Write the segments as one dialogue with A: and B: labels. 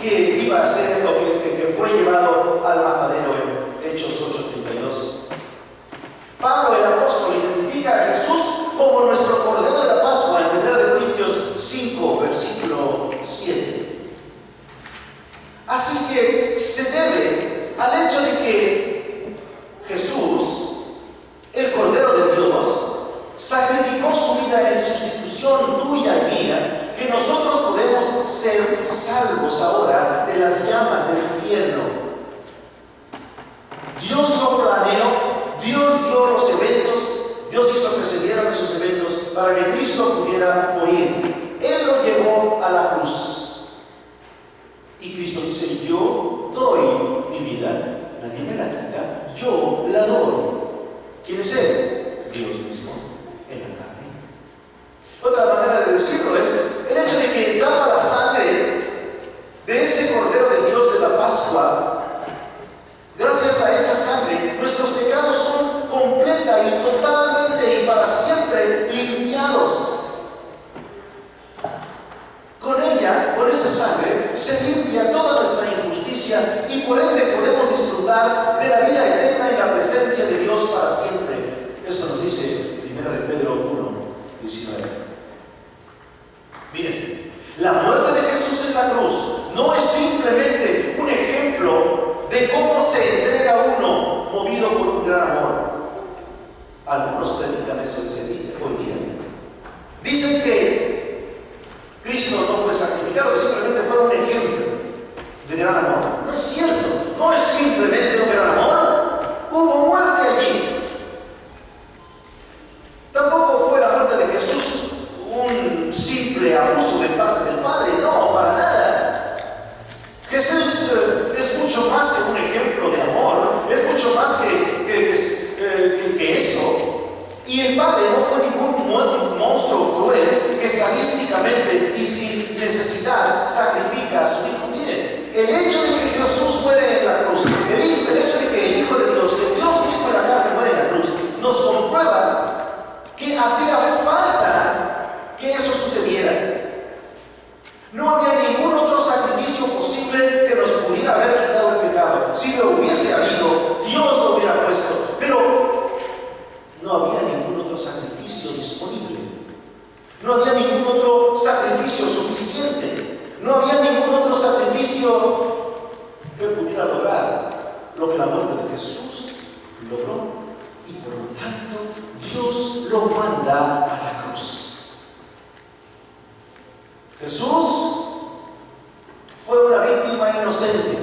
A: que iba a ser, o que fue llevado al matadero en Hechos 8:32. Pablo, el apóstol, identifica a Jesús como nuestro Cordero de la Pascua en 1 Corintios 5, versículo 7. Así que se debe al hecho de que Jesús, el Cordero de Dios, sacrificó su vida en sustitución tuya y mía, que nosotros podemos ser salvos ahora de las llamas del infierno. Dios lo planeó, Dios dio los eventos, Dios hizo que se dieran esos eventos para que Cristo pudiera morir. Él lo llevó a la cruz. Y Cristo dice: yo doy mi vida, nadie me la quita, yo la doy. ¿Quién es Él? Dios mismo en la carne. Otra manera de decirlo es el hecho de que daba la sangre de ese Cordero de Dios de la Pascua. Gracias a esa sangre, nuestros pecados son completa y totalmente y para siempre limpiados. Con ella, con esa sangre, se limpia toda nuestra injusticia y por ende podemos disfrutar de la vida eterna en la presencia de Dios para siempre. Esto nos dice 1 de Pedro 1:19. Miren, la muerte de Jesús en la cruz no es simplemente un ejemplo de cómo se entrega uno movido por un gran amor. Algunos predican eso hoy día. Dicen que Cristo no fue sacrificado, que simplemente fue un ejemplo de gran amor. No es cierto, no es simplemente un gran amor. Hubo muerte allí. Tampoco fue la muerte de Jesús un simple abuso de parte del Padre, no, para nada. Jesús es mucho más que un ejemplo de amor, es mucho más que eso. Y el Padre no fue ningún monstruo cruel que sadísticamente y sin necesidad sacrifica a su Hijo. Miren, el hecho de que Jesús muere en la cruz, el hecho de que el Hijo de Dios, que Dios mismo en la carne muere en la cruz, nos comprueba que hacía falta que eso sucediera. No había ningún otro sacrificio posible que nos pudiera haber quitado el pecado. Si lo hubiese habido, Dios lo hubiera puesto, pero no había ningún otro sacrificio disponible. No había ningún otro sacrificio suficiente. No había ningún otro sacrificio que pudiera lograr lo que la muerte de Jesús logró. Y por lo tanto, Dios lo manda a la cruz. Jesús fue una víctima inocente,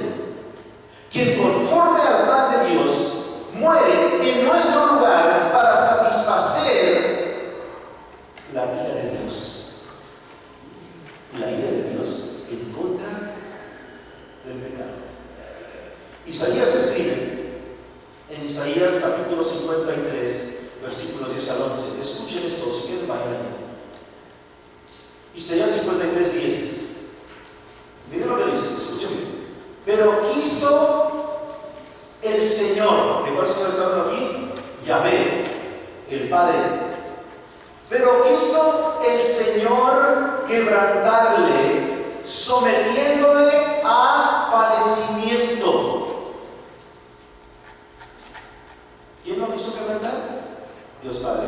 A: quien conforme al plan de Dios muere en nuestro lugar para satisfacer la ira de Dios. La ira de Dios en contra del pecado. Isaías escribe en Isaías capítulo 53, versículos 10 al 11. Escuchen esto, si quieren vayan ahí. Isaías 53:10. Miren lo que dice, escuchen. Pero quiso el Señor, ¿de cuál Señor está hablando aquí? Yahvé, el Padre. Pero quiso el Señor quebrantarle, sometiéndole a padecimiento. ¿Quién lo quiso quebrantar? Dios Padre.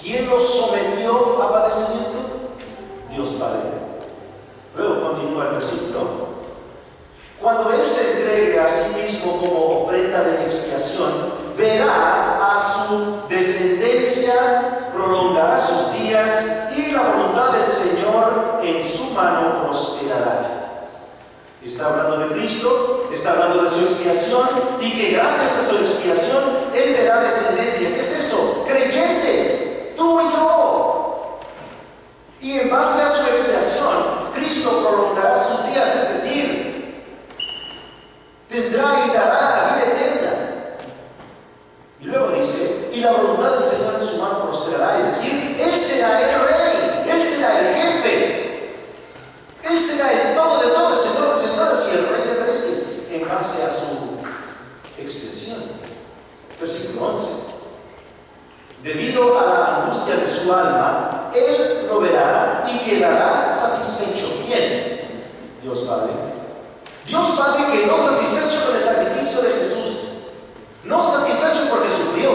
A: ¿Quién lo sometió a padecimiento? Dios Padre. Luego continúa el versículo. Cuando Él se entregue a sí mismo como ofrenda de expiación, verá a su descendencia, prolongará sus días y la voluntad del Señor en su mano prosperará. Está hablando de Cristo, está hablando de su expiación y que gracias a su expiación Él verá descendencia. ¿Qué es eso? Creyentes, tú y yo. Y en base a su expiación, Cristo prolongará sus días, es decir, tendrá y dará la vida eterna. Y luego dice, y la voluntad del Señor en su mano prosperará, es decir, Él será el rey, Él será el jefe, Él será el todo de todo, el Señor de señores y el Rey de reyes, en base a su expiación. Versículo 11. Debido a la angustia de su alma, Él lo verá y quedará satisfecho. ¿Quién? Dios Padre. Dios Padre que no satisfecho con el sacrificio de Jesús, no satisfecho porque sufrió,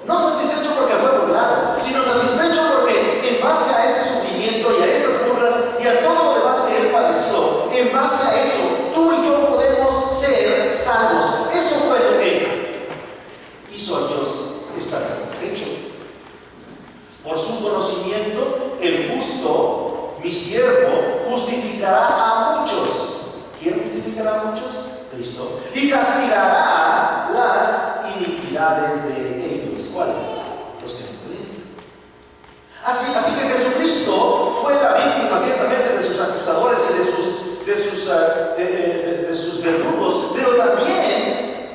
A: no satisfecho porque fue burlado, sino satisfecho porque en base a ese sufrimiento y a esas burlas y a todo lo demás que Él padeció, en base a eso, tú y yo podemos ser salvos. Eso fue lo que hizo Dios estar satisfecho. Por su conocimiento, el justo, mi siervo, justificará a muchos. ¿Quién justificará a muchos? Cristo. Y castigará las iniquidades de ellos. ¿Cuáles? Los que no creen. Así que Jesucristo fue la víctima ciertamente de sus acusadores y de sus verdugos, pero también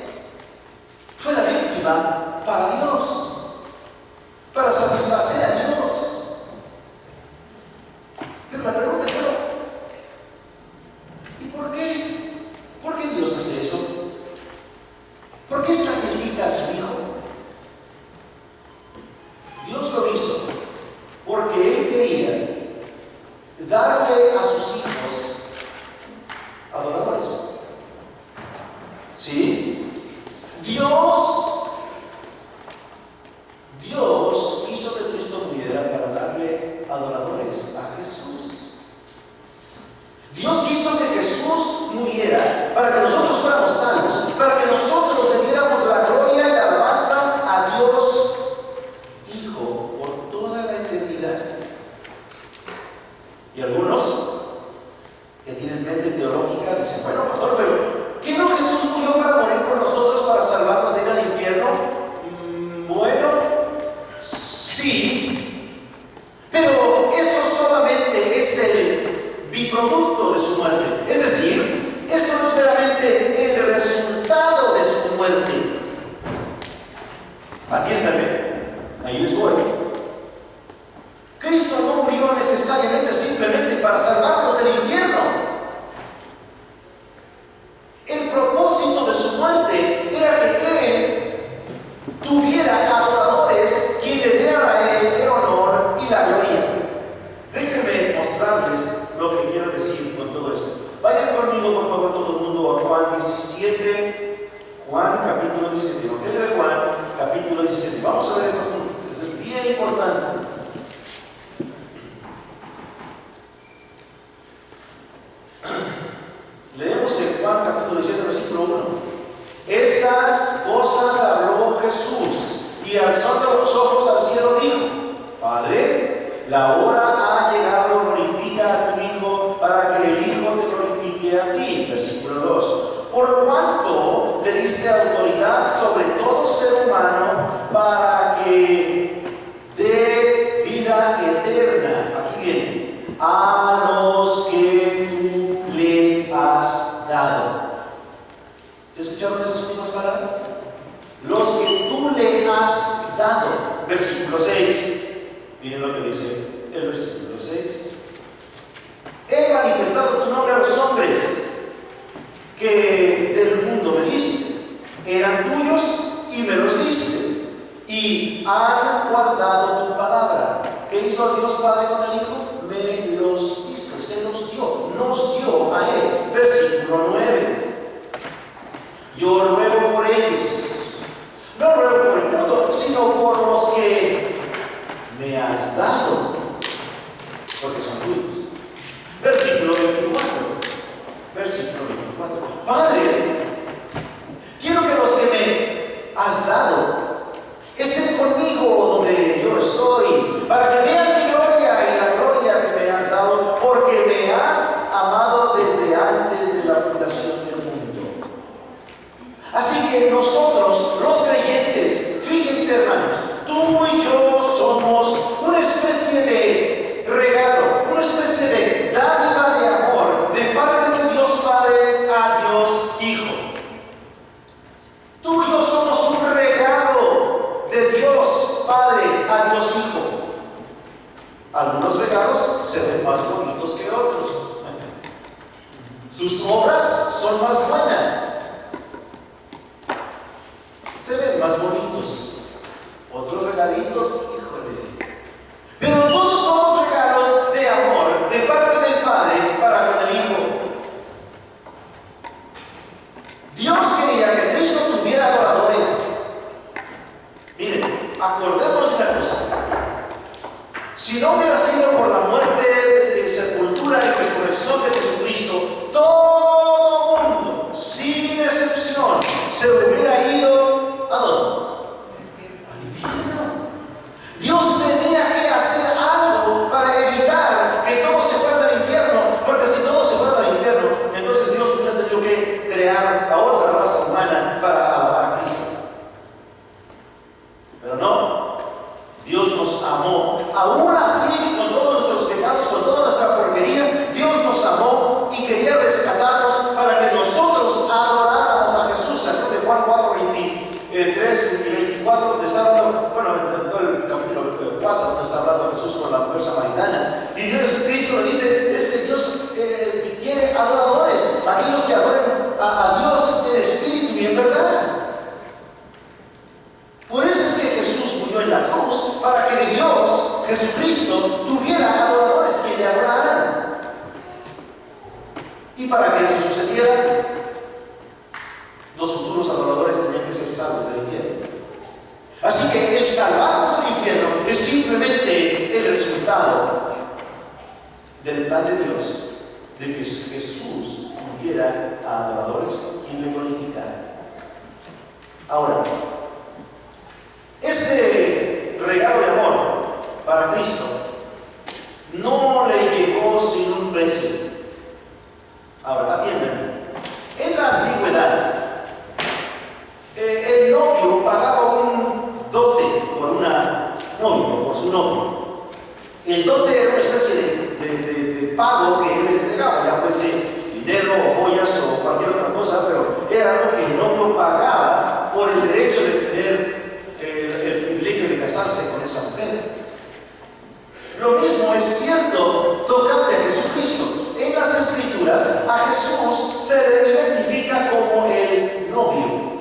A: fue la víctima para Dios, para satisfacer a Dios. Pero la pregunta es, ¿y por qué? ¿Por qué Dios hace eso? ¿Por qué sacrifica a su Hijo? Dios lo hizo porque Él quería darle a sus hijos adoradores. ¿Sí? Dios hizo que Cristo muriera para darle adoradores a Jesús. Dios quiso que Jesús muriera para que nosotros fuéramos salvos, para que nosotros le diéramos la gloria y la alabanza a Dios Hijo por toda la eternidad. Y algunos que tienen mente teológica dicen, bueno, pastor, pero ¿qué no Jesús murió para morir por nosotros, para salvarnos de ir al infierno? Bueno, sí, pero eso solamente es el biproducto de su muerte. Es decir, eso es verdaderamente el resultado de su muerte. Atiéndanme, ahí les voy. Cristo no murió necesariamente simplemente para salvarnos del infierno. El propósito de su muerte era que Él tuviera adoradores quien le dieran a Él el honor y la gloria. Déjenme mostrarles lo que quiero decir con todo esto. Vayan conmigo, por favor, todo el mundo, a Juan 17, Juan capítulo 17. Evangelio de Juan capítulo 17. Vamos a ver esto juntos. Esto es bien importante. Leemos en Juan capítulo 17, versículo 1. Estas cosas habló Jesús y alzando los ojos al cielo dijo: Padre, la hora ha llegado, glorifica a tu Hijo para que el Hijo te glorifique a ti. Versículo 2. Por cuanto le diste autoridad sobre todo ser humano para que dé vida eterna. Aquí viene. A los que tú le has dado. ¿Te escucharon esas mismas palabras? Los que tú le has dado. Versículo 6. Miren lo que dice el versículo 6. He manifestado tu nombre a los hombres que del mundo me diste. Eran tuyos y me los diste. Y han guardado tu palabra. ¿Qué hizo Dios Padre con el Hijo? Me los diste, se los dio, nos dio a Él. Versículo 9. Yo ruego por ellos. No ruego por el mundo, sino por los que me has dado, porque son tuyos. Versículo 24. Versículo 24. Padre, quiero que los que me has dado estén conmigo donde yo estoy, para que vean mi gloria y la gloria que me has dado, porque me has amado desde antes de la fundación del mundo. Así que nosotros, los creyentes, fíjense hermanos, tú y yo somos una especie de regalo, una especie de dádiva de amor de parte de Dios Padre a Dios Hijo. Tú y yo somos un regalo de Dios Padre a Dios Hijo. Algunos regalos se ven más bonitos que otros. Sus obras son más buenas. Se ven más bonitos. Otros regalitos, híjole. Pero todos somos regalos de amor de parte del Padre para con el Hijo. Si no hubiera sido por la muerte, sepultura y resurrección de Jesucristo, todo mundo, sin excepción, se hubiera ido ¿a dónde? Al infierno. Dios tenía que hacer algo para evitar que todos se fueran al infierno, porque si todos se fueran al infierno, entonces Dios hubiera tenido que crear a otra raza humana para alabar a Cristo. Pero no. Dios nos amó, aún así, con todos nuestros pecados, con toda nuestra porquería, Dios nos amó y quería rescatarnos para que nosotros adoráramos a Jesús. ¿Se acuerdan de Juan 4, 23 y 24, donde está hablando, bueno, en todo el capítulo 4, donde está hablando Jesús con la mujer samaritana? Y Cristo le dice, es que Dios quiere adoradores, aquellos que adoren a Dios en espíritu y en verdad. Por eso es que Jesús murió en la cruz, para que Dios, Jesucristo, tuviera adoradores que le adoraran. Y para que eso sucediera, los futuros adoradores tenían que ser salvos del infierno. Así que el salvarnos del infierno es simplemente el resultado del plan de Dios, de que Jesús tuviera adoradores quien le glorificara. Ahora, este regalo de amor para Cristo no le llegó sin un precio. Ahora, atiendan. En la antigüedad, el novio pagaba un dote por una novia, por su novio. El dote era una especie de pago que él entregaba, ya fuese dinero o joyas o cualquier otra cosa, pero era algo que el novio pagaba por el derecho de tener el privilegio de casarse con esa mujer. Lo mismo es cierto tocante a Jesucristo. En las Escrituras a Jesús se le identifica como el novio.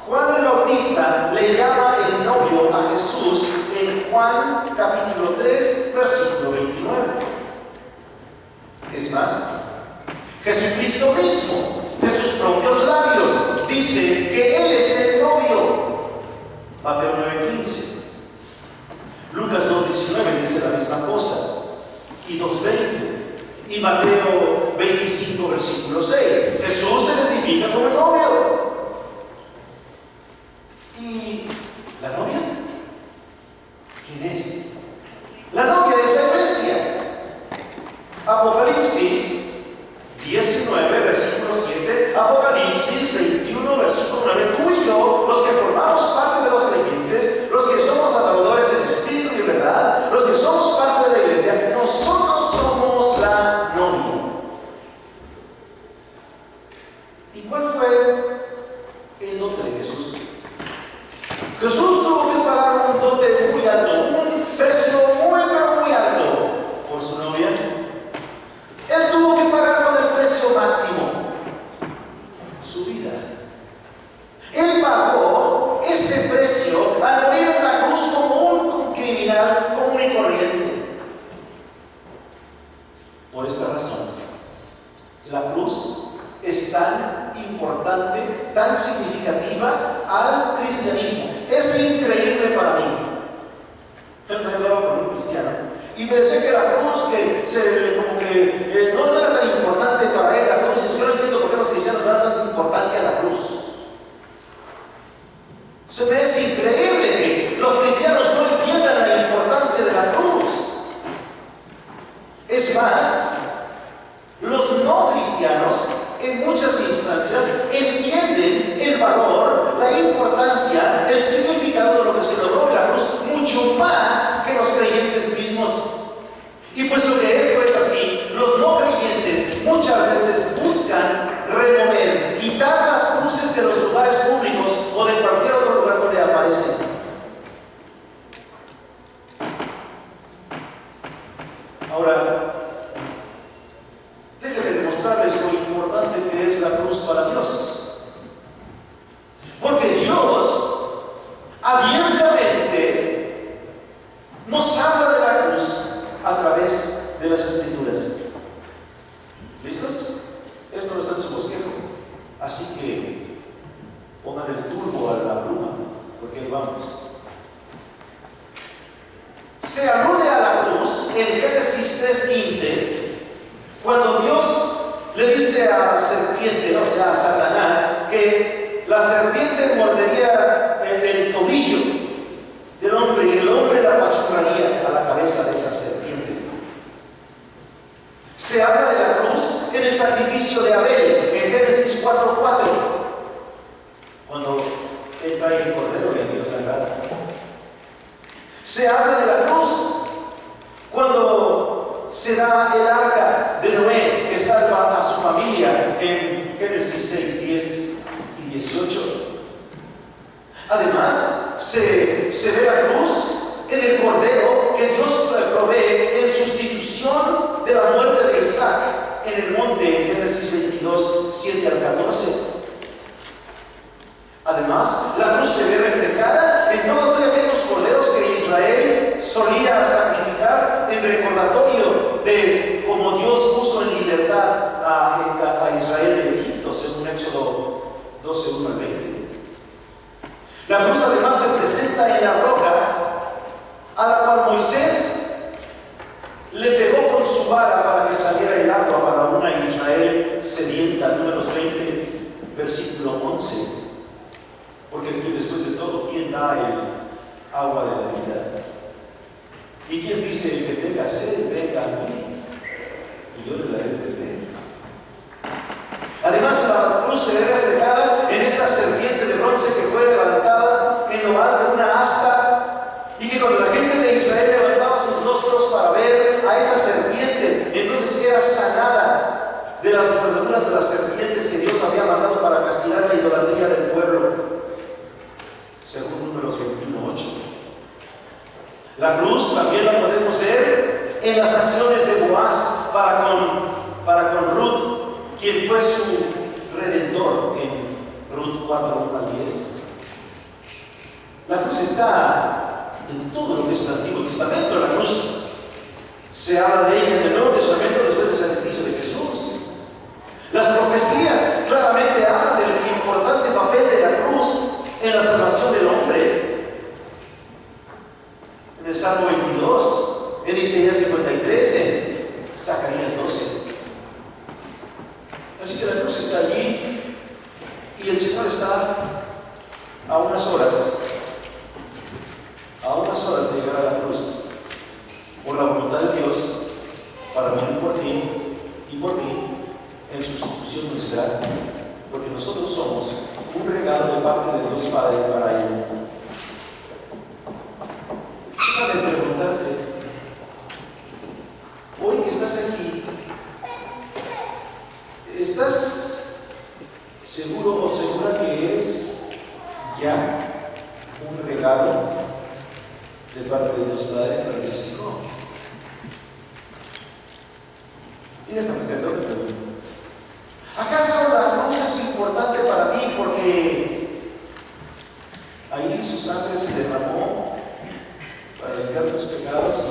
A: Juan el Bautista le llama el novio a Jesús en Juan capítulo 3, versículo 29. Es más, Jesucristo mismo, de sus propios labios, dice que Él es el novio. Mateo 9:15. Lucas 2:19 dice la misma cosa. Y 2:20. Y Mateo 25, versículo 6. Jesús se identifica como el novio. ¿Y la novia? ¿Quién es? La novia es la iglesia. Apocalipsis 19, versículo 7, Apocalipsis 21, versículo 9. Tú y yo, los que formamos parte de los creyentes, los que somos adoradores en espíritu y en verdad, los que somos parte de la iglesia, nosotros somos la novia. ¿Y cuál fue el dote de Jesús? Jesús tuvo que pagar un dote muy alto, un precio muy, pero muy alto por su novia. Él tuvo que pagar con el precio máximo, su vida. Él pagó ese precio al morir en la cruz como un criminal común y corriente. Por esta razón, la cruz es tan importante, tan significativa al cristianismo. Es increíble para mí. Yo me hablaba con un cristiano y pensé que la cruz, no era tan importante para él la cruz. Y yo no entiendo por qué los cristianos dan tanta importancia a la cruz. Se me es increíble que los cristianos no entiendan la importancia de la cruz. Es más, los no cristianos en muchas instancias entienden el valor, la importancia, el significado de lo que se logró en la cruz mucho más que los creyentes mismos. Y puesto que esto es así, los no creyentes muchas veces buscan remover, quitar las cruces de los lugares públicos o de cualquier otro lugar donde aparecen. Ahora, déjenme demostrarles lo importante que es la cruz para Dios. Porque Dios abiertamente nos habla de la cruz a través de las Escrituras. ¿Listos? Esto no está en su bosquejo. Así que pongan el turbo a la pluma, porque ahí vamos. se alude a la cruz en Génesis 3:15, cuando Dios le dice a la serpiente, o sea, a Satanás, que la serpiente mordería el tobillo del hombre y el hombre la apachurraría a la cabeza de esa serpiente. Se habla de la cruz en el sacrificio de Abel, en Génesis 4:4, cuando él trae el cordero y a Dios le agrada. Se habla de la cruz cuando se da el arca de Noé que salva a su familia en Génesis 6:10 y 18. Además, se ve la cruz en el cordero que Dios provee en sustitución de la muerte de Isaac en el monte en Génesis 22:7-14. Además, la cruz se ve reflejada en todos aquellos corderos que Israel solía sacrificar en recordatorio de cómo Dios puso en libertad a Israel en Egipto, según Éxodo 12:1-20. La cruz además se presenta en la roca a la cual Moisés le pegó con su vara para que saliera el agua para una Israel sedienta. Números 20, versículo 11. Porque después de todo, ¿quién da el agua de la vida? ¿Y quién dice que tenga sed, venga a mí y yo le daré de beber? Además, la cruz se ve reflejada en esa serpiente de bronce que fue levantada en lo alto de una asta, y que cuando la gente de Israel levantaba sus rostros para ver a esa serpiente, entonces era sanada de las mordeduras de las serpientes que Dios había mandado para castigar la idolatría del pueblo, según Números 21:8. La cruz también la podemos ver en las acciones de Boaz para con Ruth, quien fue su redentor, en Ruth 4:1-10. La cruz está en todo lo que es el Antiguo Testamento. La cruz se habla de ella en el Nuevo Testamento después del sacrificio de Jesús. Las profecías claramente hablan del importante papel de la cruz en la salvación del hombre. En el Salmo 22, en Isaías 53, en Zacarías 12. Así que la cruz está allí y el Señor está a unas horas de llegar a la cruz por la voluntad de Dios para venir por ti y por mí en sustitución nuestra, porque nosotros somos un regalo de parte de Dios Padre para Él. Déjame preguntarte, hoy que estás aquí, ¿estás seguro o segura que eres ya un regalo de parte de Dios Padre para Dios Hijo? Y déjame hacer otra pregunta. ¿Acaso la cruz es importante para ti porque ahí su sangre se derramó para limpiar tus pecados y